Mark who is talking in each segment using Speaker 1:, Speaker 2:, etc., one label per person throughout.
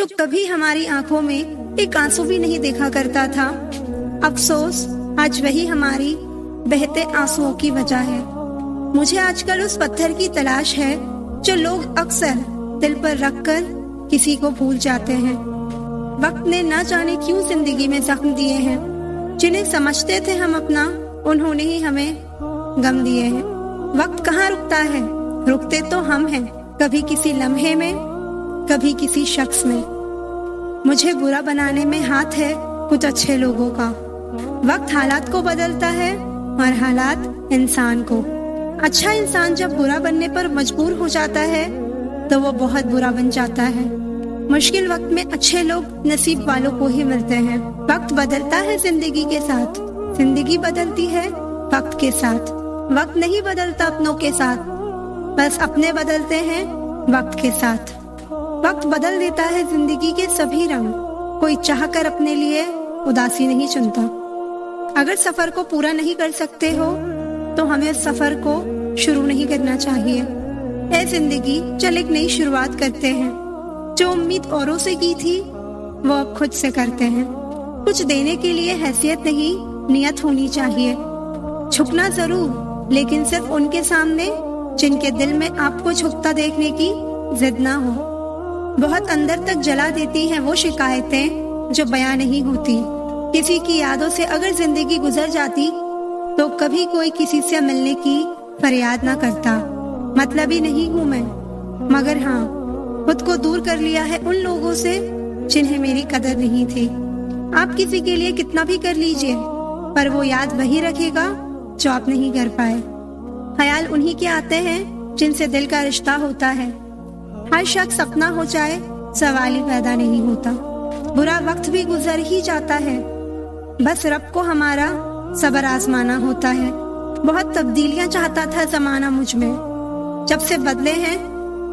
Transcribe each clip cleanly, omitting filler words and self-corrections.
Speaker 1: जो कभी हमारी आंखों में एक आंसू भी नहीं देखा करता था। अफसोस आज वही हमारी बहते आंसुओं की वजह है। मुझे आजकल उस पत्थर की तलाश है जो लोग अक्सर दिल पर रखकर किसी को भूल जाते हैं। वक्त ने ना जाने क्यों जिंदगी में जख्म दिए हैं। जिन्हें समझते थे हम अपना, उन्होंने ही हमें गम दिए हैं। वक्त कहाँ रुकता है, रुकते तो हम हैं, कभी किसी लम्हे में, कभी किसी शख्स में। मुझे बुरा बनाने में हाथ है कुछ अच्छे लोगों का। वक्त हालात को बदलता है और हालात इंसान को। अच्छा इंसान जब बुरा बनने पर मजबूर हो जाता है तो वो बहुत बुरा बन जाता है। मुश्किल वक्त में अच्छे लोग नसीब वालों को ही मिलते हैं। वक्त बदलता है जिंदगी के साथ, जिंदगी बदलती है वक्त के साथ। वक्त नहीं बदलता अपनों के साथ, बस अपने बदलते हैं वक्त के साथ। वक्त बदल देता है जिंदगी के सभी रंग, कोई चाहकर अपने लिए उदासी नहीं चुनता। अगर सफर को पूरा नहीं कर सकते हो तो हमें उस सफर को शुरू नहीं करना चाहिए। ऐ जिंदगी चल एक नई शुरुआत करते हैं। जो उम्मीद औरों से की थी वो अब खुद से करते हैं। कुछ देने के लिए हैसियत नहीं, नियत होनी चाहिए। झुकना जरूर, लेकिन सिर्फ उनके सामने जिनके दिल में आपको झुकता देखने की जिद ना हो। बहुत अंदर तक जला देती हैं वो शिकायतें जो बयां नहीं होती। किसी की यादों से अगर जिंदगी गुजर जाती तो कभी कोई किसी से मिलने की फरियाद ना करता। मतलबी नहीं हूँ मैं, मगर हाँ, खुद को दूर कर लिया है उन लोगों से जिन्हें मेरी कदर नहीं थी। आप किसी के लिए कितना भी कर लीजिए, पर वो याद वही रखेगा जो आप नहीं कर पाए। ख्याल उन्हीं के आते हैं जिनसे दिल का रिश्ता होता है। हर शख्स अपना हो जाए सवाल ही पैदा नहीं होता। बुरा वक्त भी गुजर ही जाता है, बस रब को हमारा सब्र आजमाना होता है। बहुत तब्दीलियां चाहता था जमाना मुझ में, जब से बदले हैं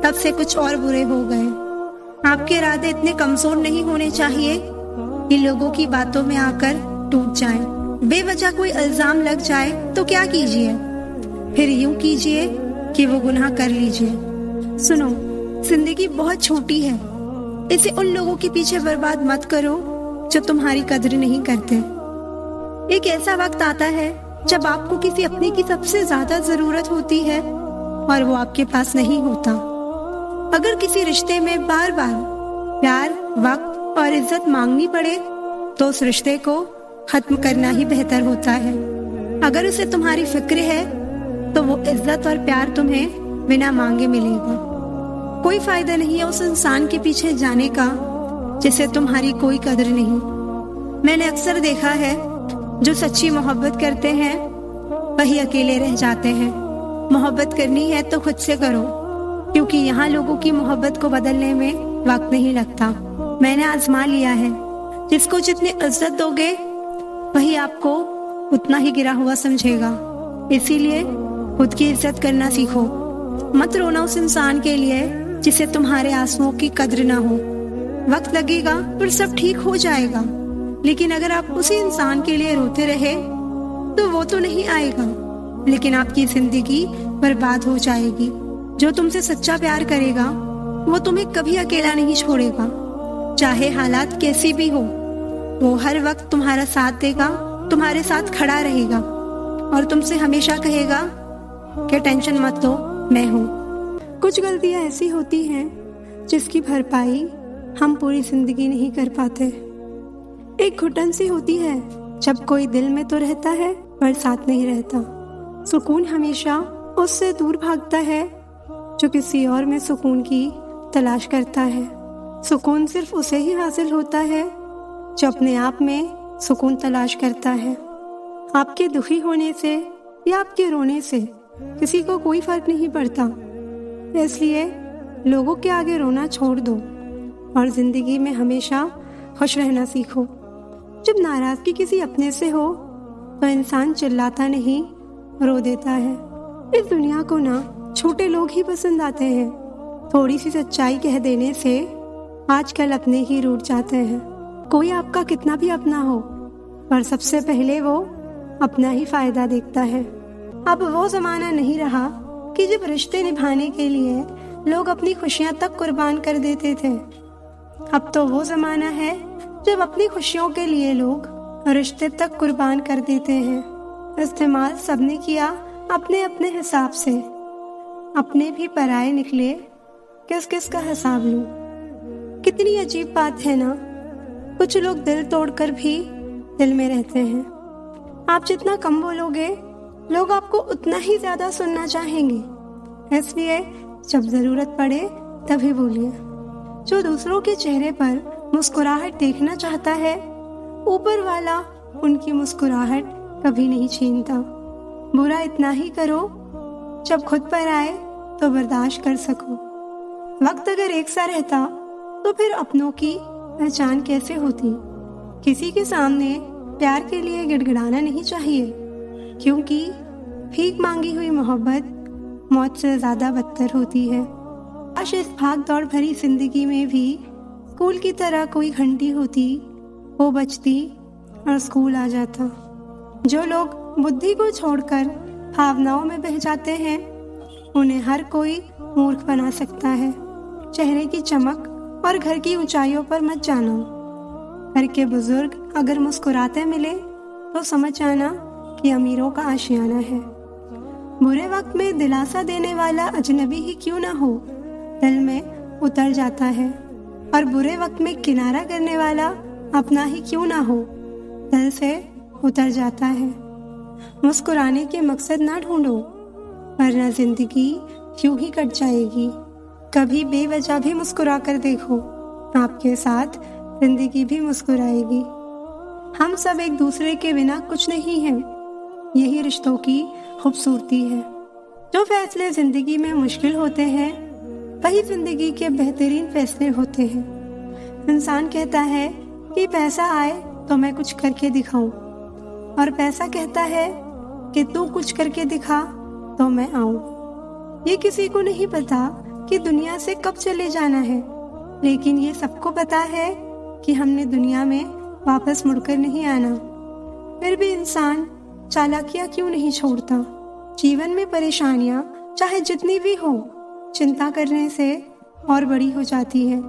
Speaker 1: तब से कुछ और बुरे हो गए। आपके इरादे इतने कमजोर नहीं होने चाहिए कि लोगों की बातों में आकर टूट जाएं। बेवजह कोई इल्जाम लग जाए तो क्या कीजिए, फिर यूं कीजिए कि वो गुनाह कर लीजिए। सुनो, जिंदगी बहुत छोटी है, इसे उन लोगों के पीछे बर्बाद मत करो जो तुम्हारी कदर नहीं करते। एक ऐसा वक्त आता है जब आपको किसी अपने की सबसे ज्यादा जरूरत होती है और वो आपके पास नहीं होता। अगर किसी रिश्ते में बार बार प्यार, वक्त और इज्जत मांगनी पड़े तो उस रिश्ते को खत्म करना ही बेहतर होता है। अगर उसे तुम्हारी फिक्र है तो वो इज्जत और प्यार तुम्हें बिना मांगे मिलेगा। कोई फायदा नहीं है उस इंसान के पीछे जाने का जिसे तुम्हारी कोई कदर नहीं। मैंने अक्सर देखा है जो सच्ची मोहब्बत करते हैं वही अकेले रह जाते हैं। मोहब्बत करनी है तो खुद से करो, क्योंकि यहाँ लोगों की मोहब्बत को बदलने में वक्त नहीं लगता। मैंने आजमा लिया है, जिसको जितनी इज्जत दोगे वही आपको उतना ही गिरा हुआ समझेगा। इसीलिए खुद की इज्जत करना सीखो। मत रोना उस इंसान के लिए जिसे तुम्हारे आंसुओं की कद्र ना हो। वक्त लगेगा पर सब ठीक हो जाएगा, लेकिन अगर आप उसी इंसान के लिए रोते रहे तो वो तो नहीं आएगा, लेकिन आपकी जिंदगी बर्बाद हो जाएगी। जो तुमसे सच्चा प्यार करेगा वो तुम्हें कभी अकेला नहीं छोड़ेगा, चाहे हालात कैसी भी हो। वो हर वक्त तुम्हारा साथ देगा, तुम्हारे साथ खड़ा रहेगा और तुमसे हमेशा कहेगा कि टेंशन मत लो, मैं हूँ। कुछ गलतियाँ ऐसी होती हैं जिसकी भरपाई हम पूरी जिंदगी नहीं कर पाते। एक घुटन सी होती है जब कोई दिल में तो रहता है पर साथ नहीं रहता। सुकून हमेशा उससे दूर भागता है जो किसी और में सुकून की तलाश करता है। सुकून सिर्फ उसे ही हासिल होता है जो अपने आप में सुकून तलाश करता है। आपके दुखी होने से या आपके रोने से किसी को कोई फर्क नहीं पड़ता, इसलिए लोगों के आगे रोना छोड़ दो और जिंदगी में हमेशा खुश रहना सीखो। जब नाराजगी किसी अपने से हो तो इंसान चिल्लाता नहीं, रो देता है। इस दुनिया को ना छोटे लोग ही पसंद आते हैं। थोड़ी सी सच्चाई कह देने से आजकल अपने ही रूठ जाते हैं। कोई आपका कितना भी अपना हो, पर सबसे पहले वो अपना ही फायदा देखता है। अब वो जमाना नहीं रहा कि जब रिश्ते निभाने के लिए लोग अपनी खुशियां तक कुर्बान कर देते थे। अब तो वो जमाना है जब अपनी खुशियों के लिए लोग रिश्ते तक कुर्बान कर देते हैं। इस्तेमाल सबने किया अपने अपने हिसाब से, अपने भी पराये निकले, किस किस का हिसाब लूं। कितनी अजीब बात है ना, कुछ लोग दिल तोड़कर भी दिल में रहते हैं। आप जितना कम बोलोगे लोग आपको उतना ही ज्यादा सुनना चाहेंगे, इसलिए जब जरूरत पड़े तभी बोलिए। जो दूसरों के चेहरे पर मुस्कुराहट देखना चाहता है, ऊपर वाला उनकी मुस्कुराहट कभी नहीं छीनता। बुरा इतना ही करो जब खुद पर आए तो बर्दाश्त कर सको। वक्त अगर एक सा रहता तो फिर अपनों की पहचान कैसे होती। किसी के सामने प्यार के लिए गिड़गिड़ाना नहीं चाहिए, क्योंकि भीख मांगी हुई मोहब्बत मौत से ज्यादा बदतर होती है। काश इस भाग दौड़ भरी जिंदगी में भी स्कूल की तरह कोई घंटी होती, वो बजती और स्कूल आ जाता। जो लोग बुद्धि को छोड़कर भावनाओं में बह जाते हैं, उन्हें हर कोई मूर्ख बना सकता है। चेहरे की चमक और घर की ऊंचाइयों पर मत जाना। घर के बुजुर्ग अगर मुस्कुराते मिले तो समझ आना कि अमीरों का आशियाना है। बुरे वक्त में दिलासा देने वाला अजनबी ही क्यों ना हो, दिल में उतर जाता है। और बुरे वक्त में किनारा करने वाला अपना ही क्यों ना हो, दिल से उतर जाता है। मुस्कुराने के मकसद ना ढूंढो, वरना जिंदगी यूं ही कट जाएगी। कभी बेवजह भी मुस्कुरा कर देखो, आपके साथ जिंदगी भी मुस्कुराएगी। हम सब एक दूसरे के बिना कुछ नहीं हैं, यही रिश्तों की खूबसूरती है। जो फैसले जिंदगी में मुश्किल होते हैं, वही जिंदगी के बेहतरीन फैसले होते हैं। इंसान कहता है कि पैसा आए तो मैं कुछ करके दिखाऊं, और पैसा कहता है कि तू कुछ करके दिखा तो मैं आऊं। ये किसी को नहीं पता कि दुनिया से कब चले जाना है, लेकिन ये सबको पता है कि हमने दुनिया में वापस मुड़कर नहीं आना। फिर भी इंसान चालाकियां क्यों नहीं छोड़ता। जीवन में परेशानियां चाहे जितनी भी हो, चिंता करने से और बड़ी हो जाती है।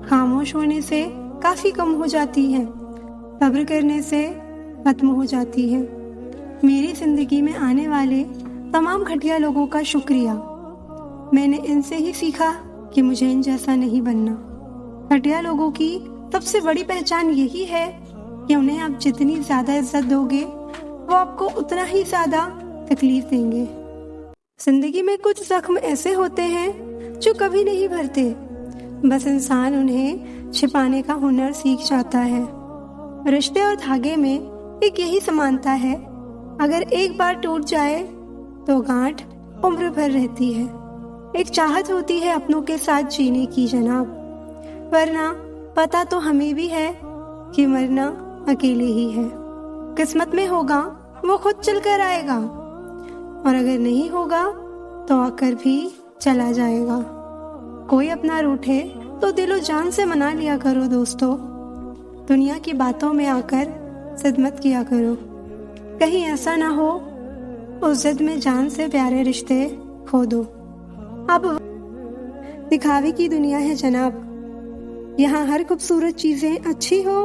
Speaker 1: खामोश होने से काफी कम हो जाती है, सब्र करने से खत्म हो जाती है। मेरी जिंदगी में आने वाले तमाम घटिया लोगों का शुक्रिया। मैंने इनसे ही सीखा कि मुझे इन जैसा नहीं बनना। घटिया लोगों की सबसे बड़ी पहचान यही है कि उन्हें आप जितनी ज्यादा इज्जत दोगे, वो आपको उतना ही ज्यादा तकलीफ देंगे। जिंदगी में कुछ जख्म ऐसे होते हैं जो कभी नहीं भरते, बस इंसान उन्हें छिपाने का हुनर सीख जाता है। रिश्ते और धागे में एक यही समानता है, अगर एक बार टूट जाए तो गांठ उम्र भर रहती है। एक चाहत होती है अपनों के साथ जीने की जनाब, वरना पता तो हमें भी है कि मरना अकेले ही है। किस्मत में होगा वो खुद चल कर आएगा, और अगर नहीं होगा तो आकर भी चला जाएगा। कोई अपना रूठे तो दिलो जान से मना लिया करो दोस्तों। दुनिया की बातों में आकर जिद मत किया करो, कहीं ऐसा ना हो उस जिद में जान से प्यारे रिश्ते खो दो। अब दिखावे की दुनिया है जनाब, यहाँ हर खूबसूरत चीजें अच्छी हो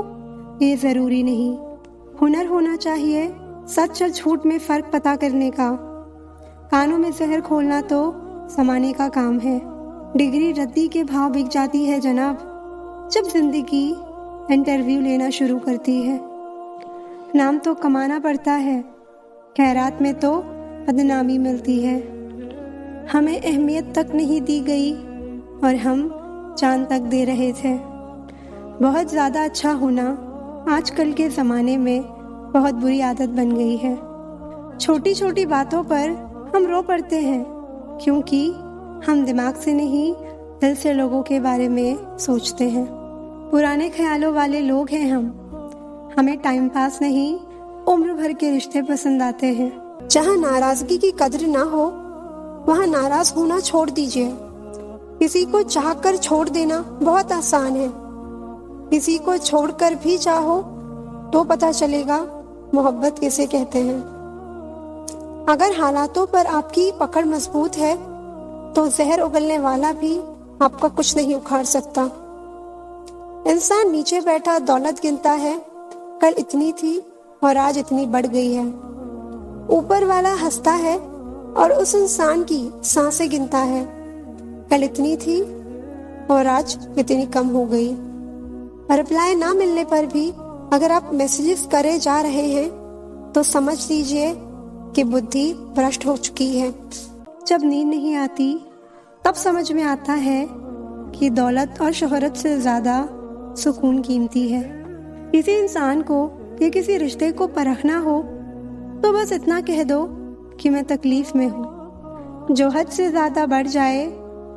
Speaker 1: ये जरूरी नहीं। हुनर होना चाहिए सच और झूठ में फर्क पता करने का। कानों में जहर खोलना तो समाने का काम है। डिग्री रद्दी के भाव बिक जाती है जनाब, जब जिंदगी इंटरव्यू लेना शुरू करती है। नाम तो कमाना पड़ता है, खैरात में तो बदनामी मिलती है। हमें अहमियत तक नहीं दी गई और हम जान तक दे रहे थे। बहुत ज़्यादा अच्छा होना आजकल के ज़माने में बहुत बुरी आदत बन गई है। छोटी छोटी बातों पर हम रो पड़ते हैं, क्योंकि हम दिमाग से नहीं दिल से लोगों के बारे में सोचते हैं। पुराने ख्यालों वाले लोग हैं हम। हमें टाइम पास नहीं उम्र भर के रिश्ते पसंद आते हैं। जहाँ नाराजगी की कद्र ना हो वहाँ नाराज होना छोड़ दीजिए। किसी को चाहकर छोड़ देना बहुत आसान है, किसी को छोड़कर भी चाहो तो पता चलेगा मोहब्बत किसे कहते हैं। अगर हालातों पर आपकी पकड़ मजबूत है तो जहर उगलने वाला भी आपका कुछ नहीं उखाड़ सकता। इंसान नीचे बैठा दौलत गिनता है, कल इतनी थी और आज इतनी बढ़ गई है। ऊपर वाला हंसता है और उस इंसान की सांसें गिनता है, कल इतनी थी और आज इतनी कम हो गई। रिप्लाई ना मिलने पर भी अगर आप मैसेजेस करे जा रहे हैं तो समझ लीजिए कि बुद्धि भ्रष्ट हो चुकी है। जब नींद नहीं आती तब समझ में आता है कि दौलत और शोहरत से ज्यादा सुकून कीमती है। किसी इंसान को या किसी रिश्ते को परखना हो तो बस इतना कह दो कि मैं तकलीफ में हूँ। जो हद से ज्यादा बढ़ जाए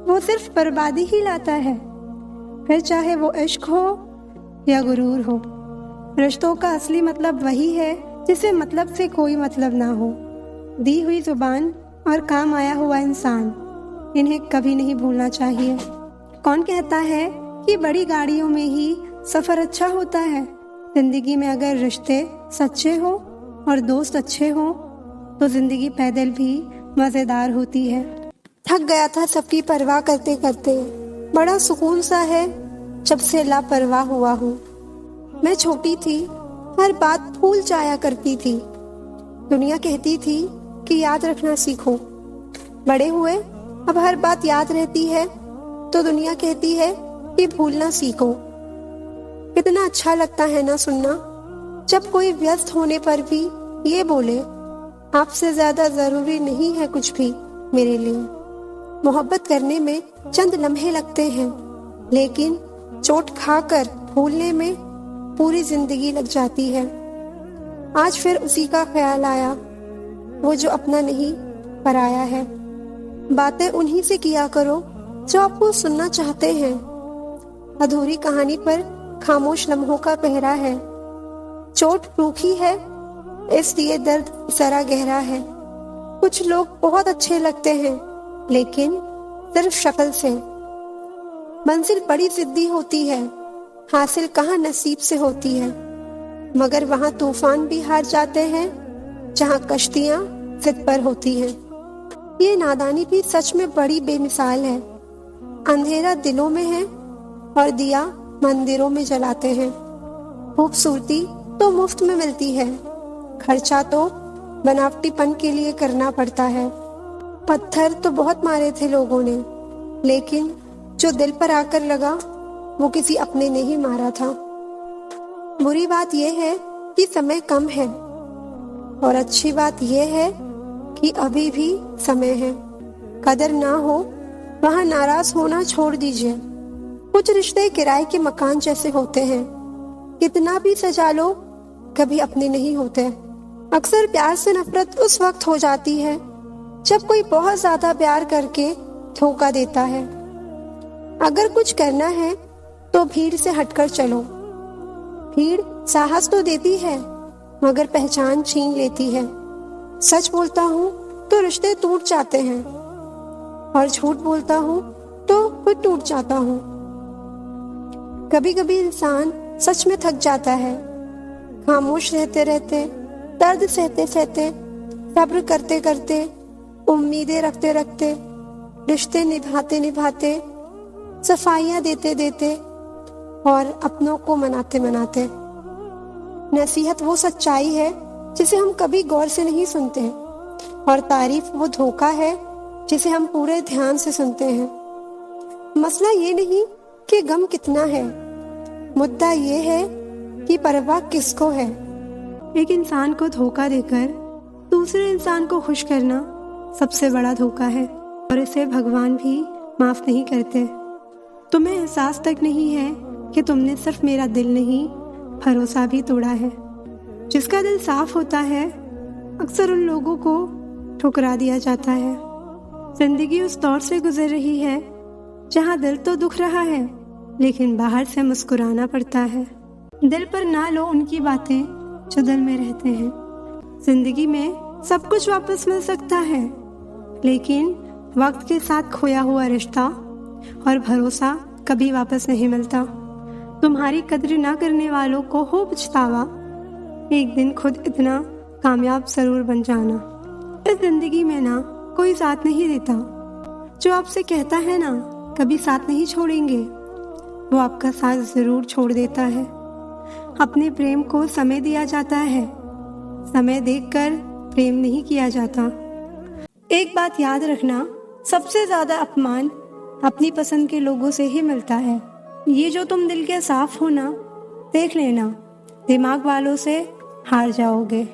Speaker 1: वो सिर्फ बर्बादी ही लाता है, फिर चाहे वो इश्क हो या गुरूर हो। रिश्तों का असली मतलब वही है जिसे मतलब से कोई मतलब ना हो। दी हुई जुबान और काम आया हुआ इंसान, इन्हें कभी नहीं भूलना चाहिए। कौन कहता है कि बड़ी गाड़ियों में ही सफर अच्छा होता है? जिंदगी में अगर रिश्ते सच्चे हो और दोस्त अच्छे हो तो जिंदगी पैदल भी मजेदार होती है। थक गया था सबकी परवाह करते करते, बड़ा सुकून सा है जब से लापरवाह हुआ हूँ। मैं छोटी थी, हर बात भूल जाया करती थी। दुनिया कहती थी कि याद रखना सीखो। बड़े हुए अब हर बात याद रहती है तो दुनिया कहती है कि भूलना सीखो। कितना अच्छा लगता है ना सुनना जब कोई व्यस्त होने पर भी ये बोले, आपसे ज्यादा जरूरी नहीं है कुछ भी मेरे लिए। मोहब्बत करने में चंद लम्हे लगते हैं, लेकिन चोट खाकर भूलने में पूरी जिंदगी लग जाती है। आज फिर उसी का ख्याल आया, वो जो अपना नहीं पराया है। बातें उन्हीं से किया करो जो आपको सुनना चाहते हैं। अधूरी कहानी पर खामोश लम्हों का पहरा है। चोट रूखी है इसलिए दर्द जरा गहरा है। कुछ लोग बहुत अच्छे लगते हैं लेकिन सिर्फ शक्ल से। मंजिल बड़ी जिद्दी होती है, हासिल कहाँ नसीब से होती है। मगर वहाँ तूफान भी हार जाते हैं जहाँ कश्तियाँ जिद पर होती हैं। ये नादानी भी सच में बड़ी बेमिसाल है। अंधेरा दिलों में है और दिया मंदिरों में जलाते हैं। खूबसूरती तो मुफ्त में मिलती है, खर्चा तो बनावटीपन के लिए करना पड़ता है। पत्थर तो बहुत मारे थे लोगों ने, लेकिन जो दिल पर आकर लगा वो किसी अपने ने ही मारा था। बुरी बात यह है कि समय कम है और अच्छी बात यह है कि अभी भी समय है। कदर ना हो वहाँ नाराज होना छोड़ दीजिए। कुछ रिश्ते किराए के मकान जैसे होते हैं, कितना भी सजा लो कभी अपने नहीं होते। अक्सर प्यार से नफरत उस वक्त हो जाती है जब कोई बहुत ज्यादा प्यार करके धोखा देता है। अगर कुछ करना है तो भीड़ से हटकर चलो। भीड़ साहस तो देती है मगर पहचान छीन लेती है। सच बोलता हूँ तो रिश्ते टूट जाते हैं और झूठ बोलता हूँ तो खुद टूट जाता हूँ। कभी कभी इंसान सच में थक जाता है। खामोश रहते रहते, दर्द सहते सहते, सब्र करते करते, उम्मीदें रखते रखते, रिश्ते निभाते निभाते, सफाइयाँ देते देते और अपनों को मनाते मनाते। नसीहत वो सच्चाई है जिसे हम कभी गौर से नहीं सुनते और तारीफ वो धोखा है जिसे हम पूरे ध्यान से सुनते हैं। मसला ये नहीं कि गम कितना है, मुद्दा ये है कि परवाह किसको है। एक इंसान को धोखा देकर दूसरे इंसान को खुश करना सबसे बड़ा धोखा है और इसे भगवान भी माफ नहीं करते। तुम्हें एहसास तक नहीं है कि तुमने सिर्फ मेरा दिल नहीं, भरोसा भी तोड़ा है। जिसका दिल साफ होता है अक्सर उन लोगों को ठुकरा दिया जाता है। जिंदगी उस दौर से गुजर रही है जहाँ दिल तो दुख रहा है लेकिन बाहर से मुस्कुराना पड़ता है। दिल पर ना लो उनकी बातें जो दिल में रहते हैं। जिंदगी में सब कुछ वापस मिल सकता है लेकिन वक्त के साथ खोया हुआ रिश्ता और भरोसा कभी वापस नहीं मिलता। तुम्हारी कद्र ना करने वालों को हो पछतावा, एक दिन खुद इतना कामयाब जरूर बन जाना। इस जिंदगी में ना कोई साथ नहीं देता, जो आपसे कहता है ना कभी साथ नहीं छोड़ेंगे, वो आपका साथ जरूर छोड़ देता है। अपने प्रेम को समय दिया जाता है, समय देखकर प्रेम नहीं किया जाता। एक बात याद रखना, सबसे ज्यादा अपमान अपनी पसंद के लोगों से ही मिलता है। ये जो तुम दिल के साफ हो ना, देख लेना दिमाग वालों से हार जाओगे।